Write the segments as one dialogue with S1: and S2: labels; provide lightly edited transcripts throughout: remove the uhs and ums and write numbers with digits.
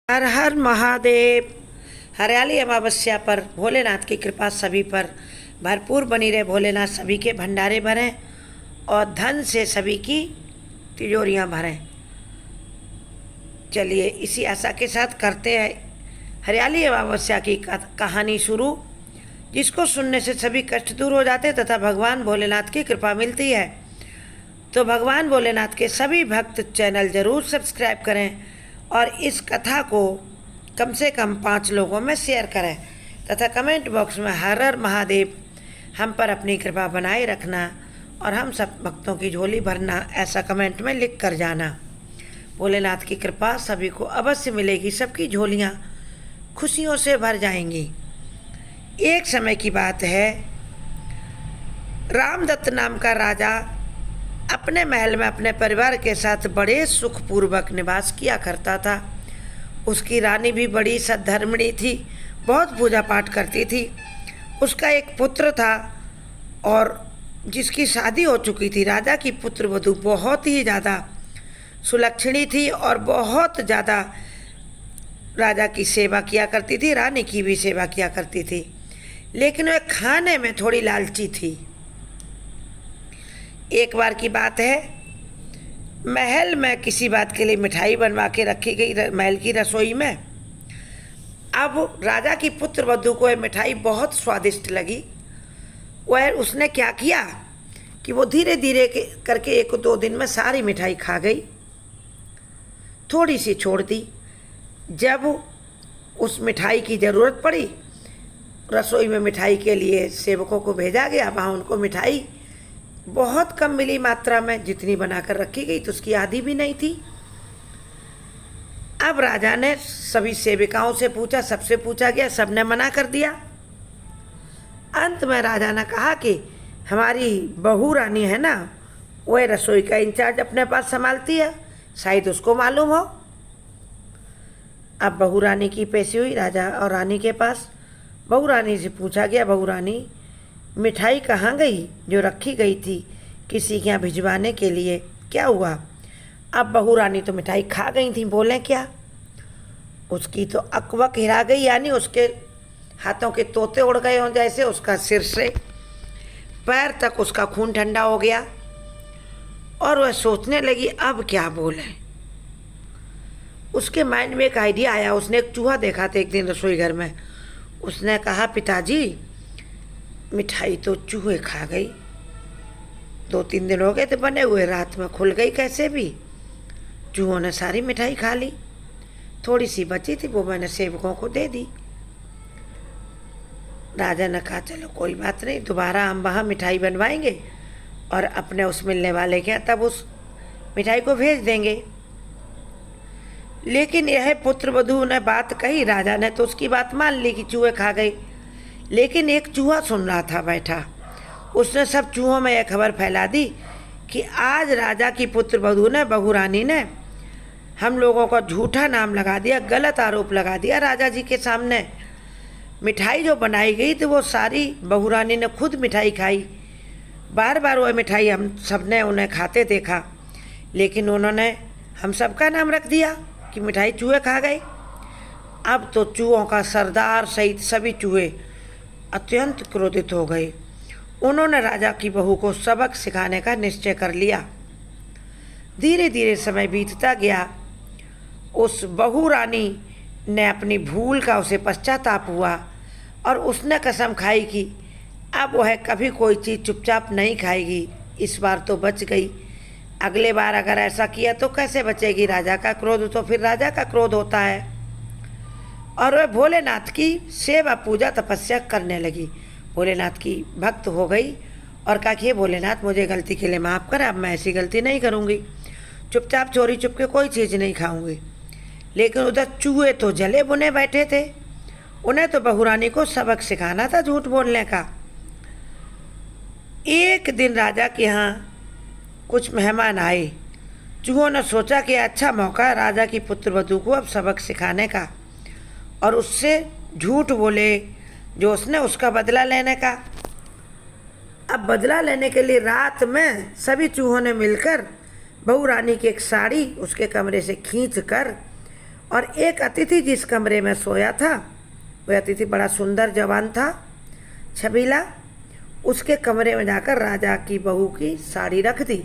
S1: हर हर महादेव। हरियाली अमावस्या पर भोलेनाथ की कृपा सभी पर भरपूर बनी रहे। भोलेनाथ सभी के भंडारे भरें और धन से सभी की तिजोरियां भरें। चलिए इसी आशा के साथ करते हैं हरियाली अमावस्या की कहानी शुरू, जिसको सुनने से सभी कष्ट दूर हो जाते तथा भगवान भोलेनाथ की कृपा मिलती है। तो भगवान भोलेनाथ के सभी भक्त चैनल जरूर सब्सक्राइब करें और इस कथा को कम से कम 5 लोगों में शेयर करें तथा कमेंट बॉक्स में हर हर महादेव हम पर अपनी कृपा बनाए रखना और हम सब भक्तों की झोली भरना, ऐसा कमेंट में लिख कर जाना। भोलेनाथ की कृपा सभी को अवश्य मिलेगी, सबकी झोलियाँ खुशियों से भर जाएंगी। एक समय की बात है, रामदत्त नाम का राजा अपने महल में अपने परिवार के साथ बड़े सुखपूर्वक निवास किया करता था। उसकी रानी भी बड़ी सद्धर्मिणी थी, बहुत पूजा पाठ करती थी। उसका एक पुत्र था और जिसकी शादी हो चुकी थी। राजा की पुत्र वधू बहुत ही ज़्यादा सुलक्षणी थी और बहुत ज़्यादा राजा की सेवा किया करती थी, रानी की भी सेवा किया करती थी। लेकिन वह खाने में थोड़ी लालची थी। एक बार की बात है, महल में किसी बात के लिए मिठाई बनवा के रखी गई महल की रसोई में। अब राजा की पुत्र वधू को यह मिठाई बहुत स्वादिष्ट लगी। वह उसने क्या किया कि वो धीरे धीरे करके 1-2 दिन में सारी मिठाई खा गई, थोड़ी सी छोड़ दी। जब उस मिठाई की ज़रूरत पड़ी, रसोई में मिठाई के लिए सेवकों को भेजा गया। वहाँ उनको मिठाई बहुत कम मिली मात्रा में, जितनी बनाकर रखी गई तो उसकी आधी भी नहीं थी। अब राजा ने सभी सेविकाओं से पूछा, सबसे पूछा गया, सबने मना कर दिया। अंत में राजा ने कहा कि हमारी बहू रानी है ना, वह रसोई का इंचार्ज अपने पास संभालती है, शायद उसको मालूम हो। अब बहू रानी की पेशी हुई राजा और रानी के पास। बहू रानी से पूछा गया, बहू रानी मिठाई कहाँ गई जो रखी गई थी किसी के यहाँ भिजवाने के लिए, क्या हुआ? अब बहू रानी तो मिठाई खा गई थी, बोलें क्या? उसकी तो अकबक हिरा गई, यानी उसके हाथों के तोते उड़ गए हों जैसे। उसका सिर से पैर तक उसका खून ठंडा हो गया और वह सोचने लगी अब क्या बोलें। उसके माइंड में एक आइडिया आया। उसने एक चूहा देखा था एक दिन रसोई घर में। उसने कहा, पिताजी मिठाई तो चूहे खा गई, 2-3 दिन हो गए थे बने हुए, रात में खुल गई कैसे भी। चूहों ने सारी मिठाई खा ली, थोड़ी सी बची थी वो मैंने सेवकों को दे दी। राजा ने कहा चलो कोई बात नहीं, दोबारा हम वहाँ मिठाई बनवाएंगे और अपने उस मिलने वाले के यहाँ तब उस मिठाई को भेज देंगे। लेकिन यह पुत्र वधू ने बात कही, राजा ने तो उसकी बात मान ली कि चूहे खा गए। लेकिन एक चूहा सुन रहा था बैठा। उसने सब चूहों में यह खबर फैला दी कि आज राजा की पुत्र वधू ने, बहू रानी ने हम लोगों को झूठा नाम लगा दिया, गलत आरोप लगा दिया राजा जी के सामने। मिठाई जो बनाई गई थी वो सारी बहू रानी ने खुद मिठाई खाई। बार बार वह मिठाई हम सब ने उन्हें खाते देखा, लेकिन उन्होंने हम सबका नाम रख दिया कि मिठाई चूहे खा गए। अब तो चूहों का सरदार सहित सभी चूहे अत्यंत क्रोधित हो गए। उन्होंने राजा की बहू को सबक सिखाने का निश्चय कर लिया। धीरे धीरे समय बीतता गया। उस बहू रानी ने अपनी भूल का उसे पश्चाताप हुआ और उसने कसम खाई कि अब वह कभी कोई चीज़ चुपचाप नहीं खाएगी। इस बार तो बच गई, अगले बार अगर ऐसा किया तो कैसे बचेगी? राजा का क्रोध तो फिर राजा का क्रोध होता है। और वह भोलेनाथ की सेवा पूजा तपस्या करने लगी। भोलेनाथ की भक्त हो गई और कहा कि भोलेनाथ मुझे गलती के लिए माफ़ कर, अब मैं ऐसी गलती नहीं करूँगी, चुपचाप चोरी चुप के कोई चीज़ नहीं खाऊंगी। लेकिन उधर चूहे तो जले बुने बैठे थे। उन्हें तो बहू रानी को सबक सिखाना था झूठ बोलने का। एक दिन राजा के यहाँ कुछ मेहमान आए। चूहों ने सोचा कि अच्छा मौका है राजा की पुत्र वधू को अब सबक सिखाने का और उससे झूठ बोले जो उसने उसका बदला लेने का। अब बदला लेने के लिए रात में सभी चूहों ने मिलकर बहू रानी की एक साड़ी उसके कमरे से खींच कर और एक अतिथि जिस कमरे में सोया था, वह अतिथि बड़ा सुंदर जवान था, छबीला। उसके कमरे में जाकर राजा की बहू की साड़ी रख दी।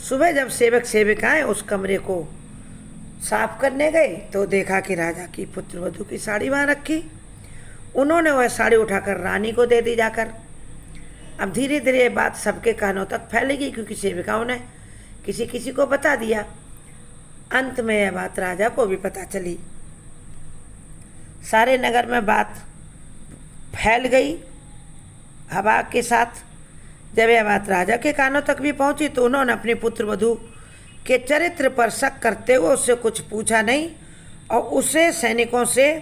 S1: सुबह जब सेवक सेविकाएं उस कमरे को साफ करने गए तो देखा कि राजा की पुत्रवधू की साड़ी वहाँ रखी। उन्होंने वह साड़ी उठाकर रानी को दे दी जाकर। अब धीरे धीरे ये बात सबके कानों तक फैलेगी, क्योंकि सेविकाओं ने किसी किसी को बता दिया। अंत में यह बात राजा को भी पता चली। सारे नगर में बात फैल गई हवा के साथ। जब यह बात राजा के कानों तक भी पहुंची तो उन्होंने अपनी पुत्रवधू के चरित्र पर शक करते हुए उससे कुछ पूछा नहीं और उसे सैनिकों से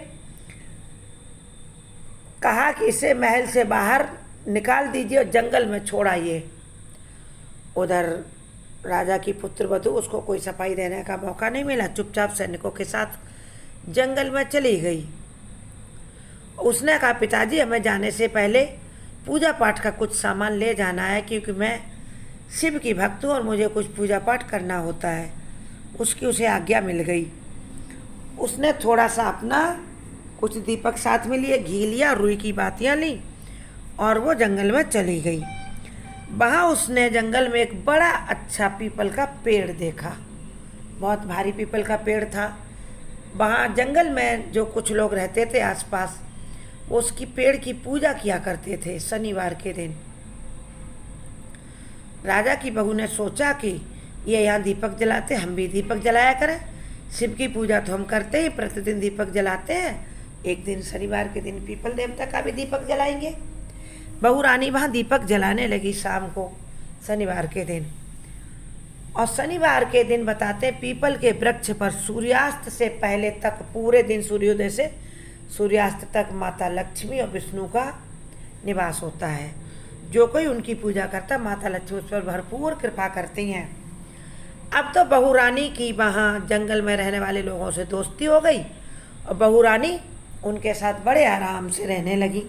S1: कहा कि इसे महल से बाहर निकाल दीजिए और जंगल में छोड़ आइए। उधर राजा की पुत्रवधू, उसको कोई सफाई देने का मौका नहीं मिला, चुपचाप सैनिकों के साथ जंगल में चली गई। उसने कहा, पिताजी हमें जाने से पहले पूजा पाठ का कुछ सामान ले जाना है, क्योंकि मैं शिव की भक्त हूँ और मुझे कुछ पूजा पाठ करना होता है। उसकी उसे आज्ञा मिल गई। उसने थोड़ा सा अपना कुछ दीपक साथ में लिए, घी लिया, रुई की बातियाँ ली और वो जंगल में चली गई। वहाँ उसने जंगल में एक बड़ा अच्छा पीपल का पेड़ देखा। बहुत भारी पीपल का पेड़ था। वहाँ जंगल में जो कुछ लोग रहते थे आसपास, वो उसकी पेड़ की पूजा किया करते थे शनिवार के दिन। राजा की बहू ने सोचा कि ये यहाँ दीपक जलाते, हम भी दीपक जलाया करें। शिव की पूजा तो हम करते ही, प्रतिदिन दीपक जलाते हैं, एक दिन शनिवार के दिन पीपल देवता का भी दीपक जलाएंगे। बहू रानी वहाँ दीपक जलाने लगी शाम को, शनिवार के दिन। और शनिवार के दिन बताते पीपल के वृक्ष पर सूर्यास्त से पहले तक पूरे दिन, सूर्योदय से सूर्यास्त तक माता लक्ष्मी और विष्णु का निवास होता है। जो कोई उनकी पूजा करता, माता लक्ष्मी उस पर भरपूर कृपा करती हैं। अब तो बहू रानी की वहाँ जंगल में रहने वाले लोगों से दोस्ती हो गई और बहू रानी उनके साथ बड़े आराम से रहने लगी।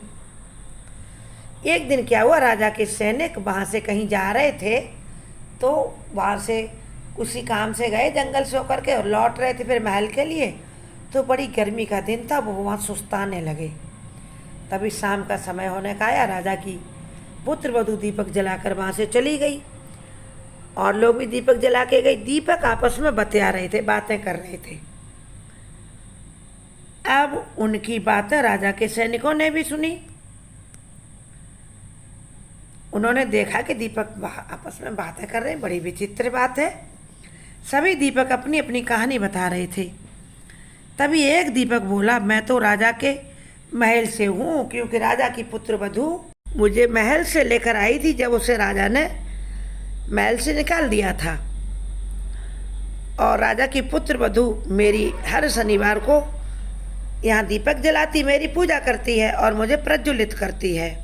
S1: एक दिन क्या हुआ, राजा के सैनिक वहाँ से कहीं जा रहे थे, तो वहाँ से उसी काम से गए जंगल से होकर के और लौट रहे थे फिर महल के लिए। तो बड़ी गर्मी का दिन था, वो वहाँ सुस्ताने लगे। तभी शाम का समय होने का आया। राजा की पुत्रवधू दीपक जलाकर वहाँ से चली गई और लोग भी दीपक जला के गए। दीपक आपस में बतिया रहे थे, बातें कर रहे थे। अब उनकी बातें राजा के सैनिकों ने भी सुनी। उन्होंने देखा कि दीपक आपस में बातें कर रहे हैं, बड़ी विचित्र बात है। सभी दीपक अपनी अपनी कहानी बता रहे थे। तभी एक दीपक बोला, मैं तो राजा के महल से हूँ, क्योंकि राजा की पुत्रवधू मुझे महल से लेकर आई थी जब उसे राजा ने महल से निकाल दिया था। और राजा की पुत्रवधू मेरी हर शनिवार को यहाँ दीपक जलाती, मेरी पूजा करती है और मुझे प्रज्वलित करती है।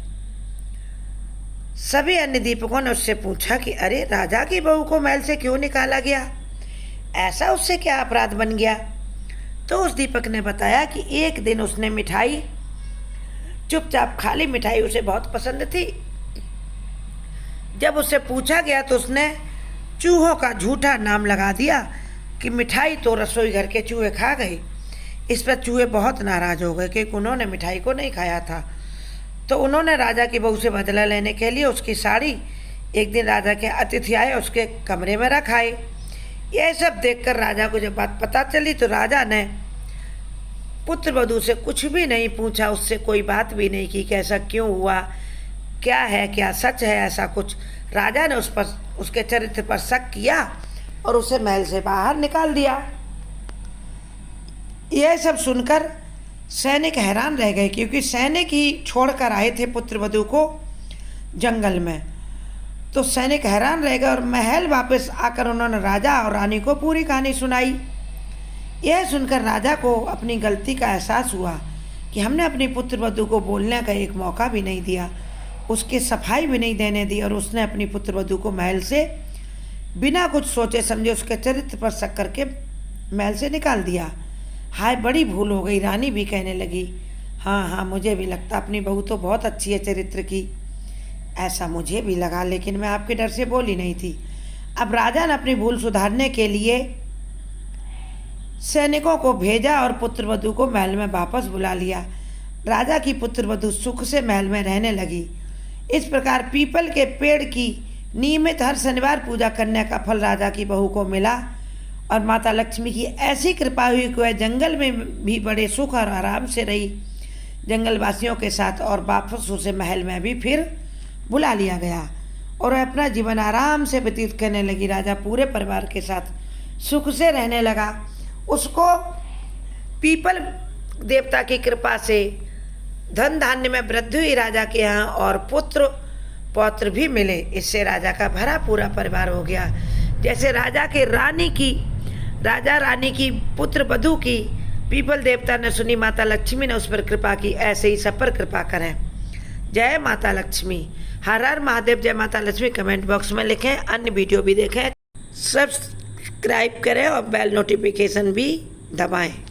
S1: सभी अन्य दीपकों ने उससे पूछा कि अरे, राजा की बहू को महल से क्यों निकाला गया? ऐसा उससे क्या अपराध बन गया? तो उस दीपक ने बताया कि एक दिन उसने मिठाई चुपचाप खा ली। मिठाई उसे बहुत पसंद थी। जब उससे पूछा गया तो उसने चूहों का झूठा नाम लगा दिया कि मिठाई तो रसोई घर के चूहे खा गए। इस पर चूहे बहुत नाराज हो गए क्योंकि उन्होंने मिठाई को नहीं खाया था। तो उन्होंने राजा की बहू से बदला लेने के लिए उसकी साड़ी एक दिन राजा के अतिथि आए उसके कमरे में रख आए। यह सब देखकर राजा को जब बात पता चली तो राजा ने पुत्रवधू से कुछ भी नहीं पूछा, उससे कोई बात भी नहीं की कि ऐसा क्यों हुआ, क्या है, क्या सच है, ऐसा कुछ। राजा ने उस पर, उसके चरित्र पर शक किया और उसे महल से बाहर निकाल दिया। यह सब सुनकर सैनिक हैरान रह गए, क्योंकि सैनिक ही छोड़कर आए थे पुत्रवधू को जंगल में। तो सैनिक हैरान रह गए और महल वापस आकर उन्होंने राजा और रानी को पूरी कहानी सुनाई। यह सुनकर राजा को अपनी गलती का एहसास हुआ कि हमने अपनी पुत्रवधू को बोलने का एक मौका भी नहीं दिया, उसकी सफाई भी नहीं देने दी और उसने अपनी पुत्रवधू को महल से बिना कुछ सोचे समझे उसके चरित्र पर शक करके महल से निकाल दिया। हाय, बड़ी भूल हो गई। रानी भी कहने लगी, हाँ हाँ, मुझे भी लगता अपनी बहू तो बहुत अच्छी है चरित्र की। ऐसा मुझे भी लगा, लेकिन मैं आपके डर से बोली नहीं थी। अब राजा ने अपनी भूल सुधारने के लिए सैनिकों को भेजा और पुत्रवधू को महल में वापस बुला लिया। राजा की पुत्रवधू सुख से महल में रहने लगी। इस प्रकार पीपल के पेड़ की नियमित हर शनिवार पूजा करने का फल राजा की बहू को मिला और माता लक्ष्मी की ऐसी कृपा हुई कि वह जंगल में भी बड़े सुख और आराम से रही जंगलवासियों के साथ, और वापस उसे महल में भी फिर बुला लिया गया और वह अपना जीवन आराम से व्यतीत करने लगी। राजा पूरे परिवार के साथ सुख से रहने लगा। उसको पीपल देवता की कृपा से धन धान्य में वृद्धि हुई राजा के यहाँ, और पुत्र पौत्र भी मिले। इससे राजा का भरा पूरा परिवार हो गया। जैसे राजा रानी की पुत्र वधू की पीपल देवता ने सुनी, माता लक्ष्मी ने उस पर कृपा की, ऐसे ही सब पर कृपा करें। जय माता लक्ष्मी। हर हर महादेव। जय माता लक्ष्मी कमेंट बॉक्स में लिखें। अन्य वीडियो भी देखें, सब्सक्राइब करें और बेल नोटिफिकेशन भी दबाएं।